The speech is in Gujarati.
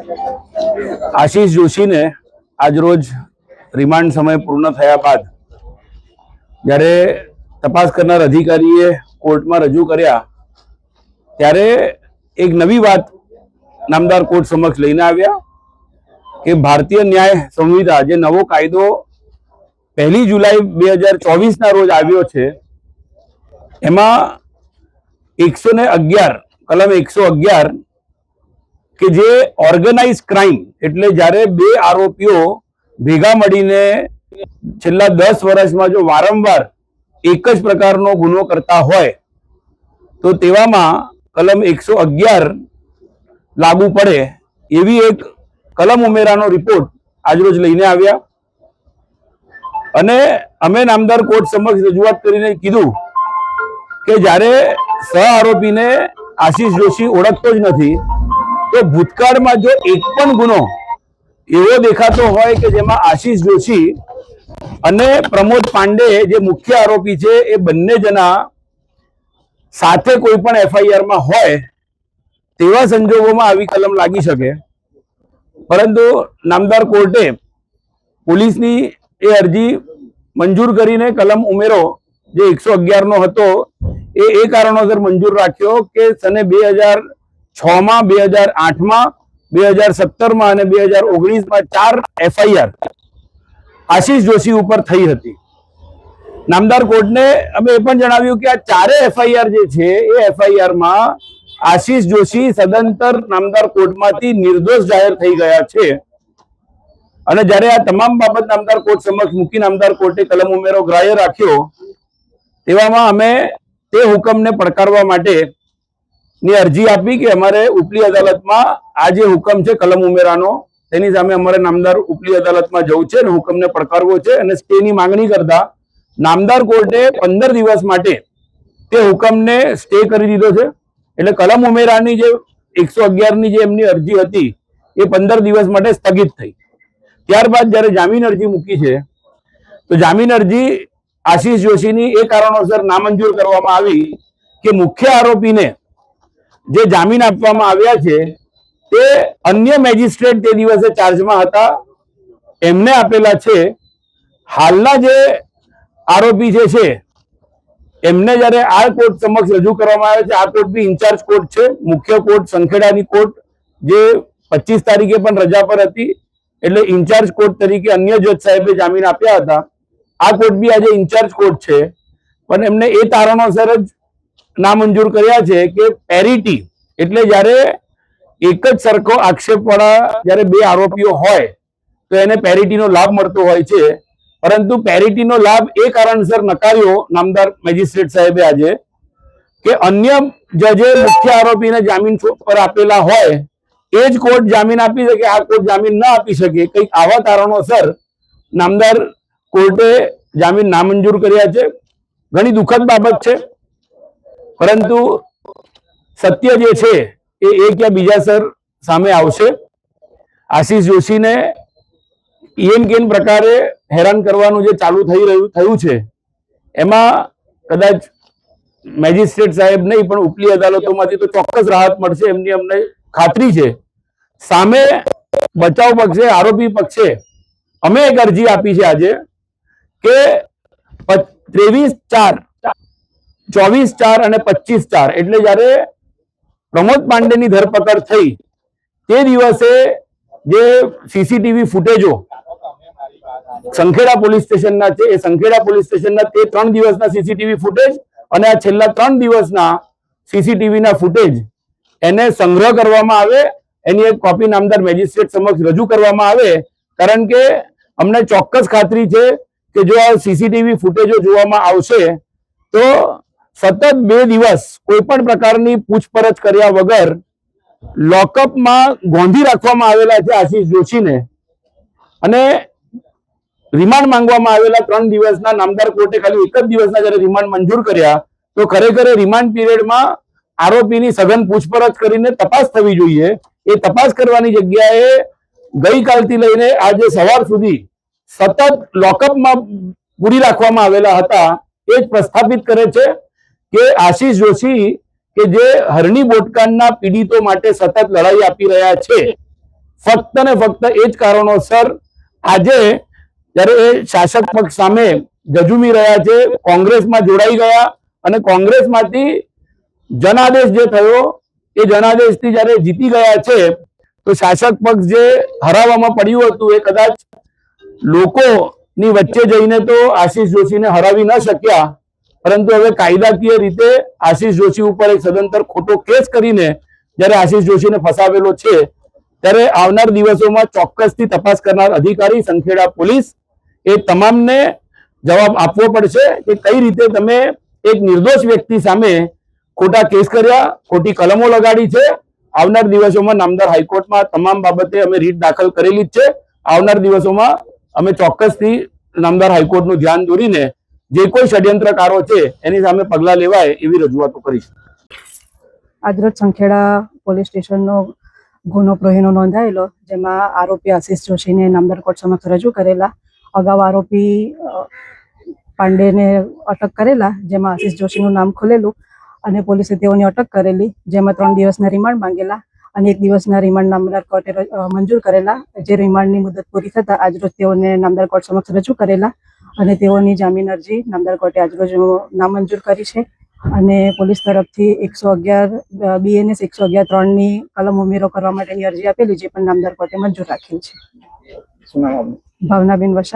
આશીષ જોશીને આજરોજ રિમાન્ડ સમય પૂર્ણ થયા બાદ જ્યારે તપાસ કરનાર અધિકારીએ કોર્ટમાં રજૂ કર્યા ત્યારે એક નવી વાત નામદાર કોર્ટ સમક્ષ લઈને આવ્યા કે ભારતીય ન્યાય સંહિતા જે નવો કાયદો 1 જુલાઈ 2024 ના રોજ આવ્યો છે એમાં 111 કલમ 111 કે જે ઓર્ગેનાઇઝ ક્રાઇમ એટલે જ્યારે બે આરોપીઓ ભેગા મળીને છેલ્લા 10 વર્ષમાં જો વારંવાર એક જ પ્રકારનો ગુનો કરતા હોય તો તેવામાં કલમ 111 લાગુ પડે એવી એક કલમ ઉમેરાનો રિપોર્ટ આજરોજ લઈને આવ્યા અને અમે નામદાર કોર્ટ સમક્ષ રજૂઆત કરીને કીધું કે જ્યારે સહ આરોપીને આશીષ જોશી ઓળખતો જ નથી તો ભૂતકાળમાં જો એક પણ ગુનો એવો દેખાતો હોય કે જેમાં આશીષ જોશી અને પ્રમોદ પાંડે જે મુખ્ય આરોપી છે એ બંને જણા સાથે કોઈ પણ એફઆઈઆર માં હોય તેવા સંજોગોમાં આવી કલમ લાગી શકે પરંતુ નામદાર કોર્ટે પોલીસની એ અરજી મંજૂર કરીને કલમ ઉમેરો જે 111 નો હતો એ કારણોસર મંજૂર રાખ્યો કે સને 2006 માં 2008 માં 2017 માં અને 2019 માં 4 એફઆઈઆર આશીષ જોશી ઉપર થઈ હતી નામદાર કોર્ટને અમે એ પણ જણાવ્યું કે આ ચારે એફઆઈઆર જે છે એ એફઆઈઆર માં આશીષ જોશી સદંતર નામદાર કોર્ટમાંથી નિર્દોષ જાહેર થઈ ગયા છે અને જ્યારે આ તમામ બાબત નામદાર કોર્ટ સમક્ષ મૂકી નામદાર કોર્ટે કલમ ઉમેરો ગ્રાહ્ય રાખ્યો તેવામાં અમે તે હુકમને પડકારવા માટે ની અરજી આપી કે અમારે ઉપલી અદાલતમાં આ જે હુકમ છે કલમ ઉમેરાનો તેની સામે અમારે નામદાર ઉપલી અદાલતમાં જવું છે અને હુકમને પડકારવો છે અને સ્ટેની માંગણી કરતા નામદાર કોર્ટે 15 દિવસ માટે તે હુકમને સ્ટે કરી દીધો છે એટલે કલમ ઉમેરાની જે 111 ની જે એમની અરજી હતી એ 15 દિવસ માટે સ્થગિત થઈ ત્યારબાદ જ્યારે જામીન અરજી મૂકી છે તો જામીન અરજી આશીષ જોશીની એ કારણોસર નામંજૂર કરવામાં આવી કે મુખ્ય આરોપીને જે જામીન આપવામાં આવ્યા છે તે અન્ય મેજિસ્ટ્રેટ તે દિવસે ચાર્જમાં હતા એમને આપેલા છે હાલના જે આરોપી છે એમને જ્યારે આ કોર્ટ સમક્ષ રજૂ કરવામાં આવે છે આ કોર્ટ બી ઇન્ચાર્જ કોર્ટ છે મુખ્ય કોર્ટ સંખેડાની કોર્ટ જે 25 તારીખે પણ રજા પર હતી એટલે ઇન્ચાર્જ કોર્ટ તરીકે અન્ય જજ સાહેબે જામીન આપ્યા હતા આ કોર્ટ બી આજે ઇન્ચાર્જ કોર્ટ છે પણ એમને એ કારણોસર જ નામંજૂર કર્યા છે કે પેરિટી એટલે જ્યારે એક જ સરખો આક્ષેપવાળા જ્યારે બે આરોપીઓ હોય તો એને પેરિટીનો લાભ મળતો હોય છે પરંતુ પેરિટીનો લાભ એ કારણસર નકાર્યો નામદાર મેજિસ્ટ્રેટ સાહેબે આજે કે અન્ય જજે મુખ્ય આરોપીને જામીન પર આપેલા હોય એ જ કોર્ટ જામીન આપી શકે આ કોર્ટ જામીન ન આપી શકે કંઈક આવા કારણોસર નામદાર કોર્ટે જામીન નામંજૂર કર્યા છે ઘણી દુઃખદ બાબત છે પરંતુ સત્ય જે છે એ એક યા બીજા સર સામે આવશે આશીષ જોશીને કેન પ્રકારે હેરાન કરવાનું જે ચાલુ થયું છે એમાં કદાચ મેજિસ્ટ્રેટ સાહેબ નહીં પણ ઉપલી અદાલતોમાંથી તો ચોક્કસ રાહત મળશે એમની અમને ખાતરી છે સામે બચાવ પક્ષે આરોપી પક્ષે અમે એક અરજી આપી છે આજે કે 23/4 24/4 અને 25/4 એટલે જ્યારે પ્રમોદ પાંડેની ધરપકડ થઈ તે દિવસે જે સીસીટીવી ફૂટેજો સંખેડા પોલીસ સ્ટેશનના છે એ સંખેડા પોલીસ સ્ટેશનના તે 3 દિવસના સીસીટીવી ફૂટેજ અને આ છેલ્લા 3 દિવસના સીસીટીવીના ફૂટેજ એને સંગ્રહ કરવામાં આવે એની એક કોપી નામદાર મેજિસ્ટ્રેટ સમક્ષ રજૂ કરવામાં આવે કારણ કે અમને ચોક્કસ ખાતરી છે કે જો આ સીસીટીવી ફૂટેજો જોવામાં આવશે તો સતત 2 દિવસ કોઈ પણ પ્રકારની પૂછપરછ કર્યા વગર લોકઅપમાં ગોંધી રાખવામાં આવેલા છે આશીષ જોશીને અને રિમાન્ડ માંગવામાં આવેલા 3 દિવસના નામદાર કોર્ટે ખાલી એક જ દિવસના જ્યારે રિમાન્ડ મંજૂર કર્યા તો ખરેખર રિમાન્ડ પીરિયડમાં આરોપીની સઘન પૂછપરછ કરીને તપાસ થવી જોઈએ એ તપાસ કરવાની જગ્યાએ ગઈકાલથી લઈને આજે સવાર સુધી સતત લોકઅપમાં પૂરી રાખવામાં આવેલા હતા એ જ પ્રસ્થાપિત કરે છે કે આશીષ જોશી કે જે હરણી બોટકાંડના પીડિતો માટે સતત લડાઈ આપી રહ્યા છે ફક્ત ને ફક્ત એ જ કારણોસર આજે જ્યારે એ શાસક પક્ષ સામે જજુમી રહ્યા છે, કોંગ્રેસમાં જોડાઈ ગયા અને કોંગ્રેસમાંથી જનાદેશ જે થયો એ જનાદેશથી જ્યારે જીતી ગયા છે, તો શાસક પક્ષ જે હરાવવામાં પડ્યું હતું એ કદાચ લોકોની વચ્ચે જઈને તો આશીષ જોશીને હરાવી ન શક્યા, પરંતુ હવે કાયદાકીય રીતે આશીષ જોશી ઉપર એક સદંતર ખોટો કેસ કરીને જ્યારે આશીષ જોશીને ફસાવેલો છે, ત્યારે આવનાર દિવસોમાં ચોક્કસથી તપાસ કરનાર અધિકારી સંખેડા પોલીસ એ તમામને જવાબ આપવો પડશે કે કઈ રીતે તમે એક નિર્દોષ વ્યક્તિ સામે ખોટા કેસ કર્યા, ખોટી કલમો લગાડી છે. આવનાર દિવસોમાં નામદાર હાઈકોર્ટમાં તમામ બાબતે અમે રીટ દાખલ કરેલી જ છે. આવનાર દિવસોમાં અમે ચોક્કસથી નામદાર હાઈકોર્ટનું ધ્યાન દોરીને જે કોઈ ષડયંત્રકારો છે એની સામે પગલાં લેવાય એવી રજૂઆતો કરીશ. આજરોજ સંખેડા પોલીસ સ્ટેશનનો ગુનો પ્રોહીનો નોંધાયેલો, જેમાં આરોપી આશીષ જોશીને નામદાર કોર્ટ સમક્ષ રજૂ કરેલા. અગાઉ આરોપી પાંડેને અટક કરેલા, જેમાં આશીષ જોશીનું નામ ખુલેલું અને પોલીસે તેઓની અટક કરેલી, જેમાં 3 દિવસના રિમાન્ડ માંગેલા અને 1 દિવસના રિમાન્ડ નામદાર કોર્ટે મંજૂર કરેલા. જે રિમાન્ડની મુદત પૂરી થતાં આજરોજ તેઓને નામદાર કોર્ટ સમક્ષ રજૂ કરેલા અને તેઓની જામીન અરજી નામદાર કોર્ટે આજરોજ નામંજૂર કરી છે. અને પોલીસ તરફથી 111 BNS 111(3)ની કલમ ઉમેરો કરવા માટેની અરજી આપેલી, જે પણ નામદાર કોર્ટે મંજૂર રાખેલ છે. ભાવનાબેન વસાવા.